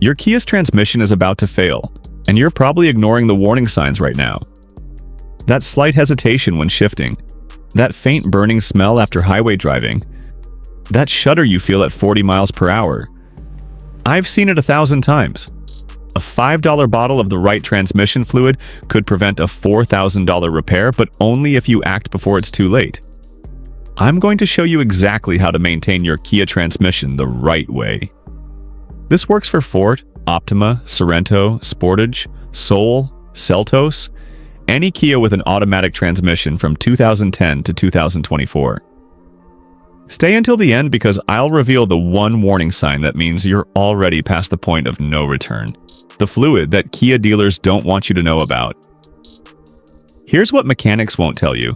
Your Kia's transmission is about to fail, and you're probably ignoring the warning signs right now. That slight hesitation when shifting, that faint burning smell after highway driving, that shudder you feel at 40 miles per hour. I've seen it 1,000 times. A $5 bottle of the right transmission fluid could prevent a $4,000 repair, but only if you act before it's too late. I'm going to show you exactly how to maintain your Kia transmission the right way. This works for Ford, Optima, Sorento, Sportage, Soul, Seltos, any Kia with an automatic transmission from 2010 to 2024. Stay until the end because I'll reveal the one warning sign that means you're already past the point of no return. The fluid that Kia dealers don't want you to know about. Here's what mechanics won't tell you.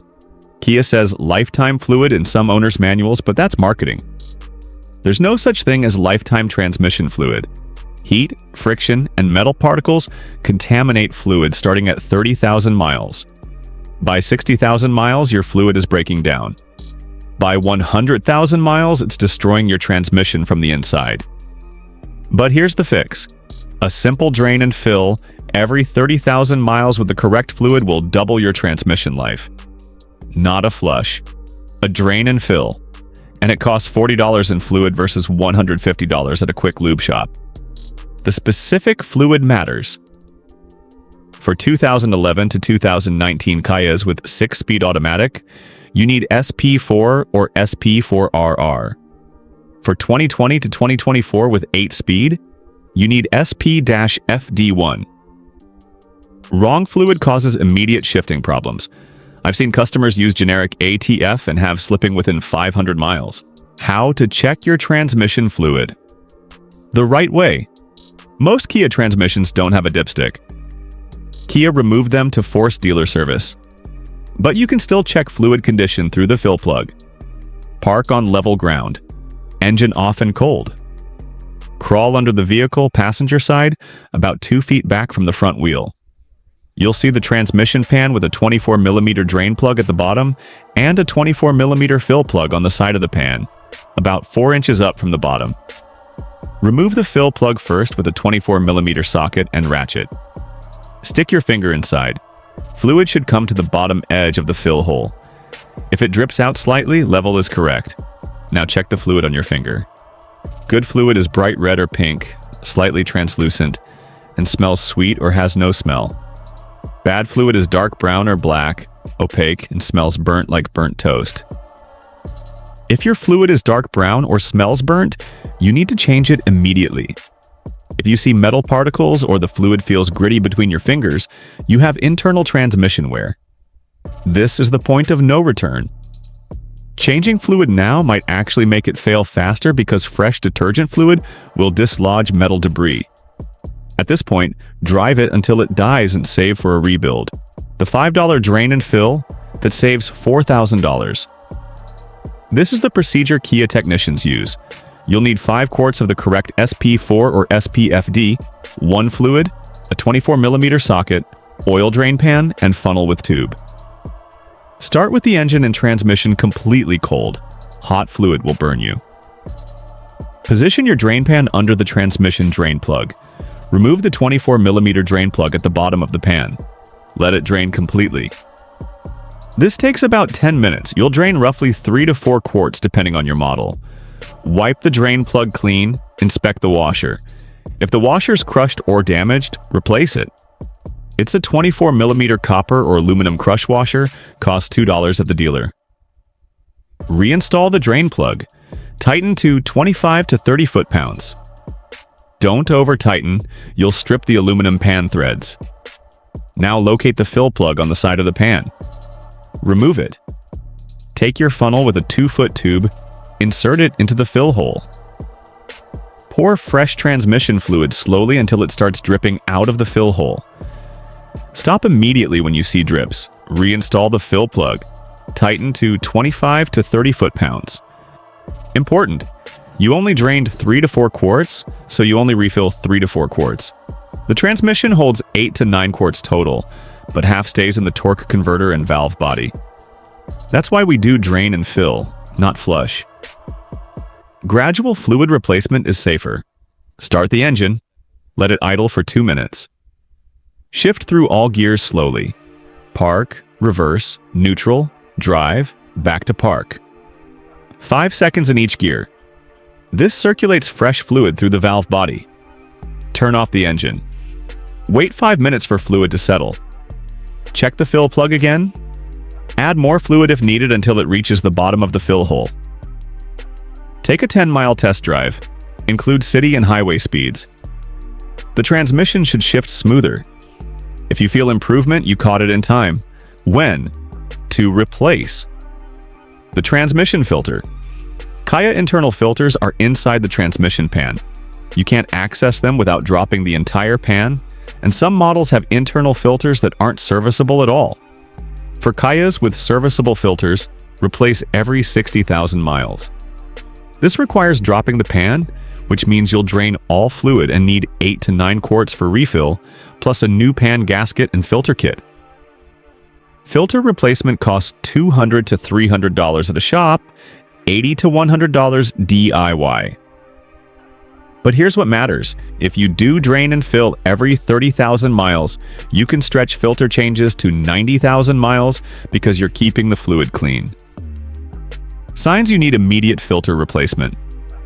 Kia says lifetime fluid in some owners' manuals, but that's marketing. There's no such thing as lifetime transmission fluid. Heat, friction, and metal particles contaminate fluid starting at 30,000 miles. By 60,000 miles, your fluid is breaking down. By 100,000 miles, it's destroying your transmission from the inside. But here's the fix. A simple drain and fill every 30,000 miles with the correct fluid will double your transmission life. Not a flush. A drain and fill. And it costs $40 in fluid versus $150 at a quick lube shop. The specific fluid matters. For 2011 to 2019 Kias with 6-speed automatic, you need SP4 or SP4RR. For 2020 to 2024 with 8-speed, you need SP-FD1. Wrong fluid causes immediate shifting problems. I've seen customers use generic ATF and have slipping within 500 miles. How to check your transmission fluid. The right way. Most Kia transmissions don't have a dipstick. Kia removed them to force dealer service. But you can still check fluid condition through the fill plug. Park on level ground. Engine off and cold. Crawl under the vehicle passenger side about 2 feet back from the front wheel. You'll see the transmission pan with a 24mm drain plug at the bottom and a 24mm fill plug on the side of the pan, about 4 inches up from the bottom. Remove the fill plug first with a 24mm socket and ratchet. Stick your finger inside. Fluid should come to the bottom edge of the fill hole. If it drips out slightly, level is correct. Now check the fluid on your finger. Good fluid is bright red or pink, slightly translucent, and smells sweet or has no smell. Bad fluid is dark brown or black, opaque, and smells burnt like burnt toast. If your fluid is dark brown or smells burnt, you need to change it immediately. If you see metal particles or the fluid feels gritty between your fingers, you have internal transmission wear. This is the point of no return. Changing fluid now might actually make it fail faster because fresh detergent fluid will dislodge metal debris. At this point, drive it until it dies and save for a rebuild. The $5 drain and fill that saves $4,000. This is the procedure Kia technicians use. You'll need 5 quarts of the correct SP4 or SPFD, 1 fluid, a 24mm socket, oil drain pan, and funnel with tube. Start with the engine and transmission completely cold. Hot fluid will burn you. Position your drain pan under the transmission drain plug. Remove the 24mm drain plug at the bottom of the pan. Let it drain completely. This takes about 10 minutes. You'll drain roughly 3 to 4 quarts depending on your model. Wipe the drain plug clean, inspect the washer. If the washer's crushed or damaged, replace it. It's a 24mm copper or aluminum crush washer, costs $2 at the dealer. Reinstall the drain plug. Tighten to 25 to 30 foot-pounds. Don't over-tighten, you'll strip the aluminum pan threads. Now locate the fill plug on the side of the pan. Remove it. Take your funnel with a 2-foot tube, insert it into the fill hole. Pour fresh transmission fluid slowly until it starts dripping out of the fill hole. Stop immediately when you see drips. Reinstall the fill plug. Tighten to 25 to 30 foot-pounds. Important. You only drained 3 to 4 quarts, so you only refill 3 to 4 quarts. The transmission holds 8 to 9 quarts total, but half stays in the torque converter and valve body. That's why we do drain and fill, not flush. Gradual fluid replacement is safer. Start the engine, Let it idle for 2 minutes. Shift through all gears slowly. Park, reverse, neutral, drive, back to park. 5 seconds in each gear. This circulates fresh fluid through the valve body. Turn off the engine. Wait 5 minutes for fluid to settle. Check the fill plug again. Add more fluid if needed until it reaches the bottom of the fill hole. Take a 10-mile test drive. Include city and highway speeds. The transmission should shift smoother. If you feel improvement, you caught it in time. When? To replace. The transmission filter. Kia internal filters are inside the transmission pan. You can't access them without dropping the entire pan, and some models have internal filters that aren't serviceable at all. For Kias with serviceable filters, replace every 60,000 miles. This requires dropping the pan, which means you'll drain all fluid and need 8 to 9 quarts for refill, plus a new pan gasket and filter kit. Filter replacement costs $200 to $300 at a shop, $80 to $100 DIY. But here's what matters. If you do drain and fill every 30,000 miles, you can stretch filter changes to 90,000 miles because you're keeping the fluid clean. Signs you need immediate filter replacement.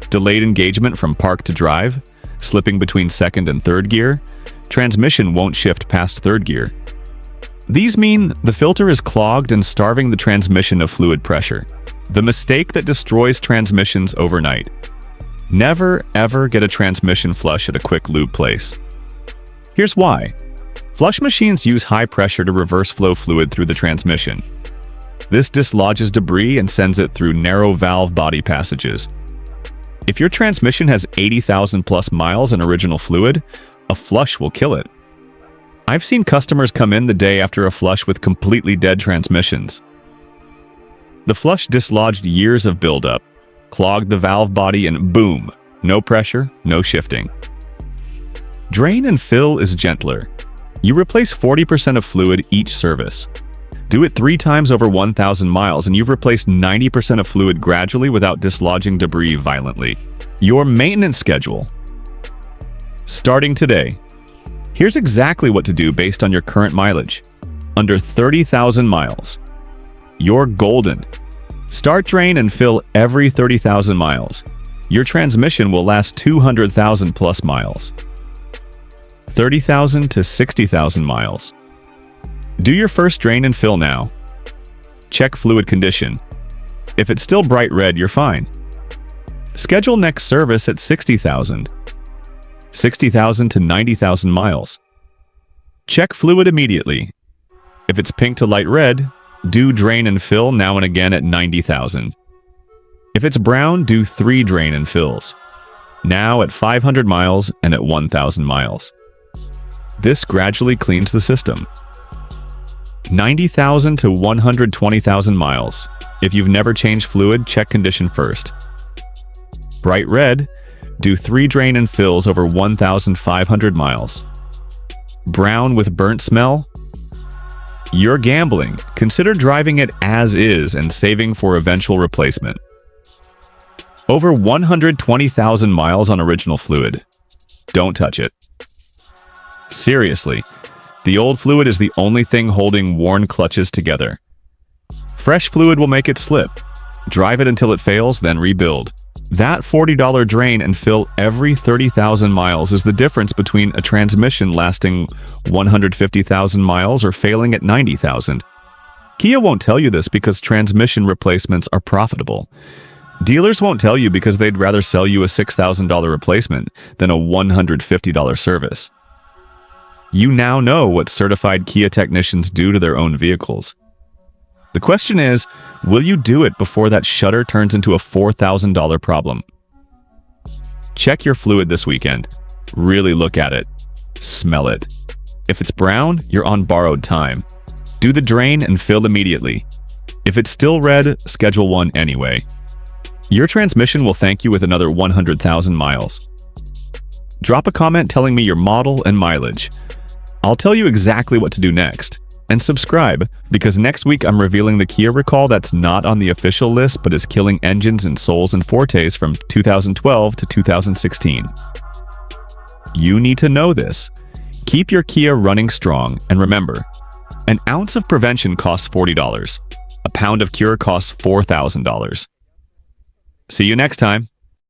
Delayed engagement from park to drive, slipping between second and third gear, transmission won't shift past third gear. These mean the filter is clogged and starving the transmission of fluid pressure. The mistake that destroys transmissions overnight. Never, ever get a transmission flush at a quick lube place. Here's why. Flush machines use high pressure to reverse flow fluid through the transmission. This dislodges debris and sends it through narrow valve body passages. If your transmission has 80,000 plus miles in original fluid, a flush will kill it. I've seen customers come in the day after a flush with completely dead transmissions. The flush dislodged years of buildup, clogged the valve body, and boom, no pressure, no shifting. Drain and fill is gentler. You replace 40% of fluid each service. Do it 3 times over 1,000 miles and you've replaced 90% of fluid gradually without dislodging debris violently. Your maintenance schedule. Starting today. Here's exactly what to do based on your current mileage. Under 30,000 miles. You're golden. Start, drain, and fill every 30,000 miles. Your transmission will last 200,000 plus miles. 30,000 to 60,000 miles. Do your first drain and fill now. Check fluid condition. If it's still bright red, you're fine. Schedule next service at 60,000. 60,000 to 90,000 miles. Check fluid immediately. If it's pink to light red, do drain and fill now and again at 90,000. If it's brown, do 3 drain and fills. Now at 500 miles and at 1,000 miles. This gradually cleans the system. 90,000 to 120,000 miles. If you've never changed fluid, check condition first. Bright red, do 3 drain and fills over 1,500 miles. Brown with burnt smell? You're gambling. Consider driving it as is and saving for eventual replacement. Over 120,000 miles on original fluid. Don't touch it. Seriously, the old fluid is the only thing holding worn clutches together. Fresh fluid will make it slip. Drive it until it fails, then rebuild. That $40 drain and fill every 30,000 miles is the difference between a transmission lasting 150,000 miles or failing at 90,000. Kia won't tell you this because transmission replacements are profitable. Dealers won't tell you because they'd rather sell you a $6,000 replacement than a $150 service. You now know what certified Kia technicians do to their own vehicles. The question is, will you do it before that shutter turns into a $4,000 problem? Check your fluid this weekend. Really look at it. Smell it. If it's brown, you're on borrowed time. Do the drain and fill immediately. If it's still red, schedule one anyway. Your transmission will thank you with another 100,000 miles. Drop a comment telling me your model and mileage. I'll tell you exactly what to do next. And subscribe, because next week I'm revealing the Kia recall that's not on the official list but is killing engines and Souls and Fortes from 2012 to 2016. You need to know this. Keep your Kia running strong, and remember, an ounce of prevention costs $40. A pound of cure costs $4,000. See you next time.